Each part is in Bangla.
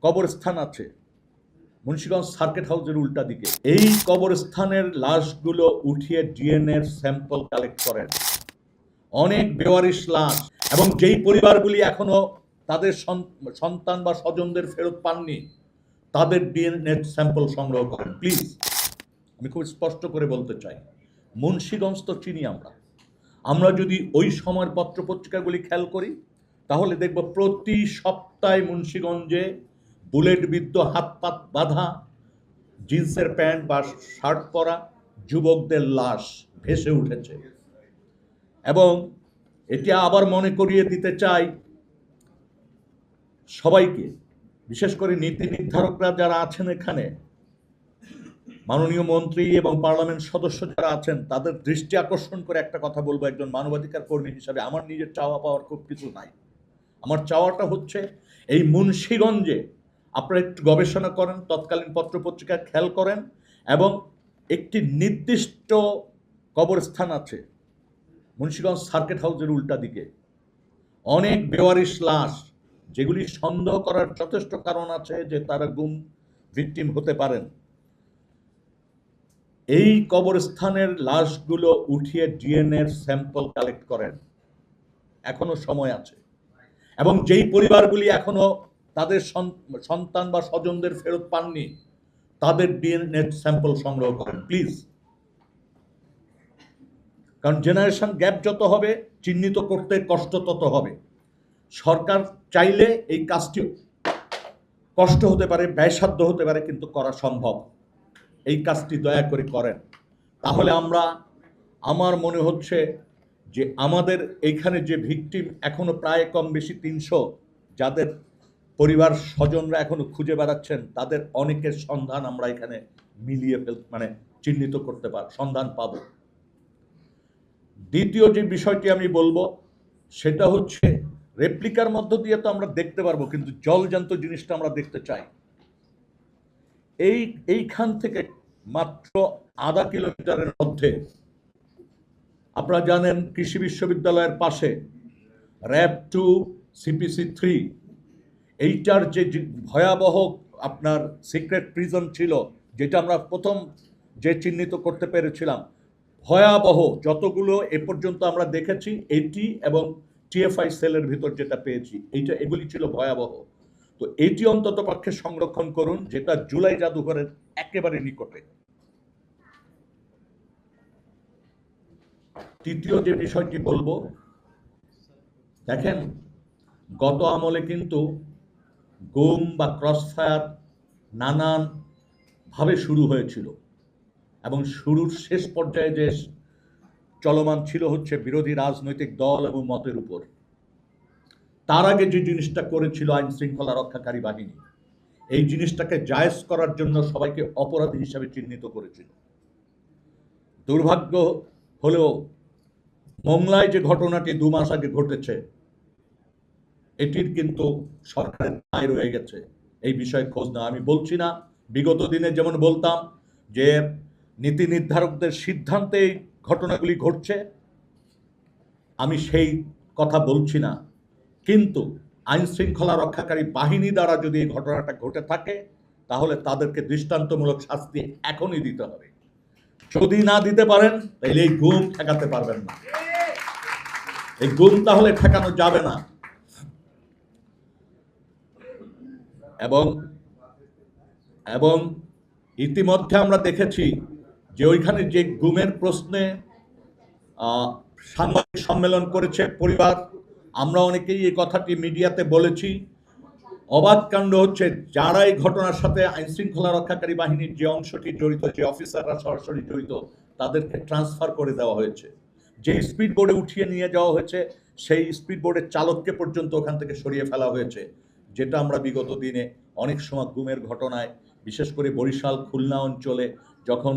কবরস্থান আছে মুন্সিগঞ্জ সার্কিট হাউসের উল্টা দিকে। এই কবরস্থানের লাশগুলো উঠিয়ে ডিএনএ স্যাম্পল কালেক্ট করেন। অনেক বেওয়ারিশ লাশ এবং যেই পরিবারগুলি এখনো তাদের সন্তান বা স্বজনদের ফেরত পাননি তাদের ডিএনএ স্যাম্পল সংগ্রহ করেন প্লিজ। আমি খুব স্পষ্ট করে বলতে চাই, মুন্সিগঞ্জ তো চিনি আমরা যদি ওই সময়ের পত্রপত্রিকাগুলি খেয়াল করি তাহলে দেখব প্রতি সপ্তাহে মুন্সিগঞ্জে বুলেটবিদ্ধ হাত পাত বাঁধা জিন্সের প্যান্ট বা শার্ট পরা যুবকদের লাশ ভেসে উঠেছে। এবং এটি আবার মনে করিয়ে দিতে চাই সবাইকে, বিশেষ করে নীতি নির্ধারকরা যারা আছেন এখানে, মাননীয় মন্ত্রী এবং পার্লামেন্ট সদস্য যারা আছেন, তাদের দৃষ্টি আকর্ষণ করে একটা কথা বলবো। একজন মানবাধিকার কর্মী হিসাবে আমার নিজের চাওয়া পাওয়ার খুব কিছু নাই। আমার চাওয়াটা হচ্ছে এই মুন্সিগঞ্জে আপনারা একটু গবেষণা করেন, তৎকালীন পত্রপত্রিকা খেয়াল করেন, এবং একটি নির্দিষ্ট কবরস্থান আছে মুন্সিগঞ্জ সার্কিট হাউসের উল্টা দিকে। অনেক বেওয়ারিশ লাশ যেগুলি সন্দেহ করার যথেষ্ট কারণ আছে যে তারা গুম ভিকটিম হতে পারেন। এই কবরস্থানের লাশগুলো উঠিয়ে ডিএনএ স্যাম্পল কালেক্ট করেন, এখনো সময় আছে। এবং যেই পরিবারগুলি এখনো তাদের সন্তান বা স্বজনদের ফেরত পাননি তাদের ডিএনএ স্যাম্পল সংগ্রহ করেন প্লিজ। কারণ জেনারেশন গ্যাপ যত হবে চিহ্নিত করতে কষ্ট তত হবে। সরকার চাইলে এই কাজটি কষ্ট হতে পারে, ব্যয়সাধ্য হতে পারে, কিন্তু করা সম্ভব। এই কাজটি দয়া করে করেন, তাহলে আমার মনে হচ্ছে যে আমাদের এইখানে যে ভিকটিম এখনো প্রায় কম বেশি 300, যাদের পরিবার স্বজনরা এখনো খুঁজে বেড়াচ্ছেন, তাদের অনেকের সন্ধান আমরা এখানে মিলিয়ে চিহ্নিত করতে সন্ধান পাব। দ্বিতীয় যে বিষয়টি আমি বলবো সেটা হচ্ছে রেপ্লিকার মধ্য দিয়ে তো আমরা দেখতে পারবো, কিন্তু জলজান্ত জিনিসটা আমরা দেখতে চাই। এইখান থেকে মাত্র আধা কিলোমিটারের মধ্যে আপনারা জানেন কৃষি বিশ্ববিদ্যালয়ের পাশে র্যাব 2 CPC 3 এইটার যে ভয়াবহ আপনার সিক্রেট প্রিজন ছিল, যেটা আমরা প্রথম যে চিহ্নিত করতে পেরেছিলাম, ভয়াবহ যতগুলো এ পর্যন্ত আমরা দেখেছি, এটি এবং TFI সেলের ভিতর যেটা পেয়েছি, এগুলি ছিল ভয়াবহ। তো এটি অন্তত পক্ষে সংরক্ষণ করুন, যেটা জুলাই জাদুঘরের একেবারে নিকটে। তৃতীয় যে বিষয়টি বলবো, দেখেন গত আমলে কিন্তু গুম বা ক্রসফায়ার নানান ভাবে শুরু হয়েছিল এবং শুরুর শেষ পর্যায়ে যে চলমান ছিল হচ্ছে বিরোধী রাজনৈতিক দল এবং মতের উপর। তার আগে যে জিনিসটা করেছিল আইন শৃঙ্খলা রক্ষাকারী বাহিনী, এই জিনিসটাকে জায়েজ করার জন্য সবাইকে অপরাধী হিসাবে চিহ্নিত করেছিল। দুর্ভাগ্য হলেও মোংলায় যে ঘটনাটি 2 মাস আগে ঘটেছে, এটির কিন্তু সরকারের দায় রয়ে গেছে এই বিষয়ে খোঁজ নেওয়া। আমি বলছি না বিগত দিনে যেমন বলতাম যে নীতি নির্ধারকদের সিদ্ধান্তে এই ঘটনাগুলি ঘটছে, আমি সেই কথা বলছি না, কিন্তু আইন শৃঙ্খলা রক্ষাকারী বাহিনী দ্বারা যদি এই ঘটনাটা ঘটে থাকে তাহলে তাদেরকে দৃষ্টান্তমূলক শাস্তি এখনই দিতে হবে। যদি না দিতে পারেন তাহলে এই গুম ঠেকাতে পারবেন না, এই গুম তাহলে ঠেকানো যাবে না। এবং ইতিমধ্যে আমরা দেখেছি যে ওইখানে যে গুমের প্রশ্নে সাংবাদিক সম্মেলন করেছে পরিবার, আমরা অনেকেই এই কথাটি মিডিয়াতে বলেছি। অবাক কাণ্ড হচ্ছে, যারা এই ঘটনার সাথে আইন শৃঙ্খলা রক্ষাকারী বাহিনীর যে অংশটি জড়িত, যে অফিসাররা সরাসরি জড়িত, তাদেরকে ট্রান্সফার করে দেওয়া হয়েছে। যে স্পিড বোর্ডে উঠিয়ে নিয়ে যাওয়া হয়েছে সেই স্পিড বোর্ডের চালককে পর্যন্ত ওখান থেকে সরিয়ে ফেলা হয়েছে, যেটা আমরা বিগত দিনে অনেক সময় গুমের ঘটনায়, বিশেষ করে বরিশাল খুলনা অঞ্চলে যখন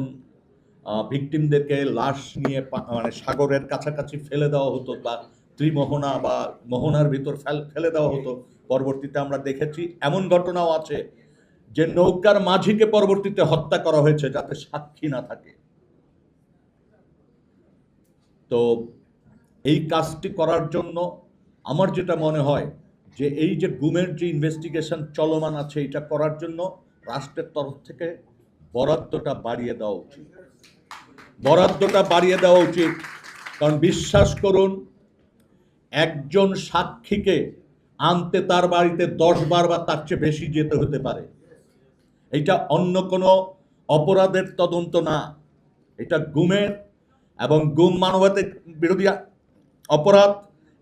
ভিকটিমদেরকে লাশ নিয়ে সাগরের কাছাকাছি ফেলে দেওয়া হতো বা ত্রিমোহনা বা মোহনার ভিতর ফেলে দেওয়া হতো, পরবর্তীতে আমরা দেখেছি এমন ঘটনাও আছে যে নৌকার মাঝিকে পরবর্তীতে হত্যা করা হয়েছে যাতে সাক্ষী না থাকে। তো এই কাজটি করার জন্য আমার যেটা মনে হয় যে এই যে গুমের যে ইনভেস্টিগেশন চলমান আছে এটা করার জন্য রাষ্ট্রের তরফ থেকে বরাদ্দটা বাড়িয়ে দেওয়া উচিত। বরাদ্দটা বাড়িয়ে দেওয়া উচিত, কারণ বিশ্বাস করুন, একজন সাক্ষীকে আনতে তার বাড়িতে 10 বার বা তার চেয়ে বেশি যেতে হতে পারে। এটা অন্য কোনো অপরাধের তদন্ত না, এটা গুমের এবং গুম মানবতার বিরোধী অপরাধ,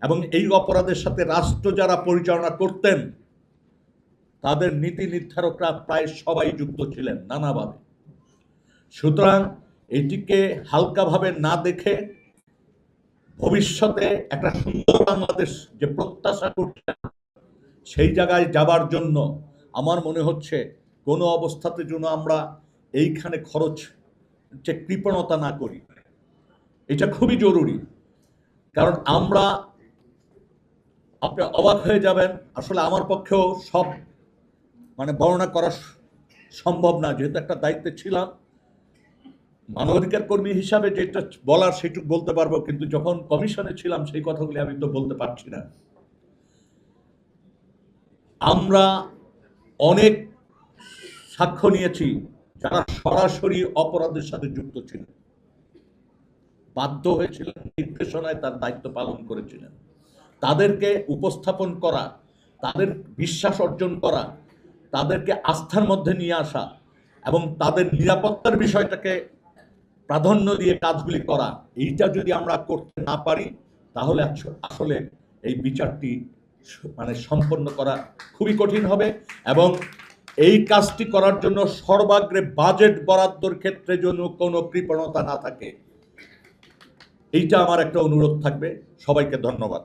এবং এই অপরাধের সাথে রাষ্ট্র যারা পরিচালনা করতেন তাদের নীতি নির্ধারকরা প্রায় সবাই যুক্ত ছিলেন নানাভাবে। সুতরাং এটিকে হালকাভাবে না দেখে ভবিষ্যতে একটা সুন্দর বাংলাদেশ যে প্রত্যাশা করছে সেই জায়গায় যাবার জন্য আমার মনে হচ্ছে কোনো অবস্থাতে যেন আমরা এইখানে খরচ যে কৃপণতা না করি, এটা খুবই জরুরি। কারণ আমরা, আপনি অবাক হয়ে যাবেন, আসলে আমার পক্ষেও সব বর্ণনা করা সম্ভব না, যেহেতু একটা দায়িত্বে ছিলাম মানবাধিকার কর্মী হিসাবে, যেটা বলার সেটুকু বলতে পারবো, কিন্তু যখন কমিশনে ছিলাম সেই কথাগুলি আমি তো বলতে পারছি না। আমরা অনেক সাক্ষ্য নিয়েছি যারা সরাসরি অপরাধের সাথে যুক্ত ছিলেন, বাধ্য হয়েছিলেন, নির্দেশনায় তার দায়িত্ব পালন করেছিলেন। তাদেরকে উপস্থাপন করা, তাদের বিশ্বাস অর্জন করা, তাদেরকে আস্থার মধ্যে নিয়ে আসা এবং তাদের নিরাপত্তার বিষয়টাকে প্রাধান্য দিয়ে কাজগুলি করা, এইটা যদি আমরা করতে না পারি তাহলে আসলে এই বিচারটি সম্পন্ন করা খুবই কঠিন হবে। এবং এই কাজটি করার জন্য সর্বাগ্রে বাজেট বরাদ্দর ক্ষেত্রে যেন কোনো কৃপণতা না থাকে, এইটা আমার একটা অনুরোধ থাকবে। সবাইকে ধন্যবাদ।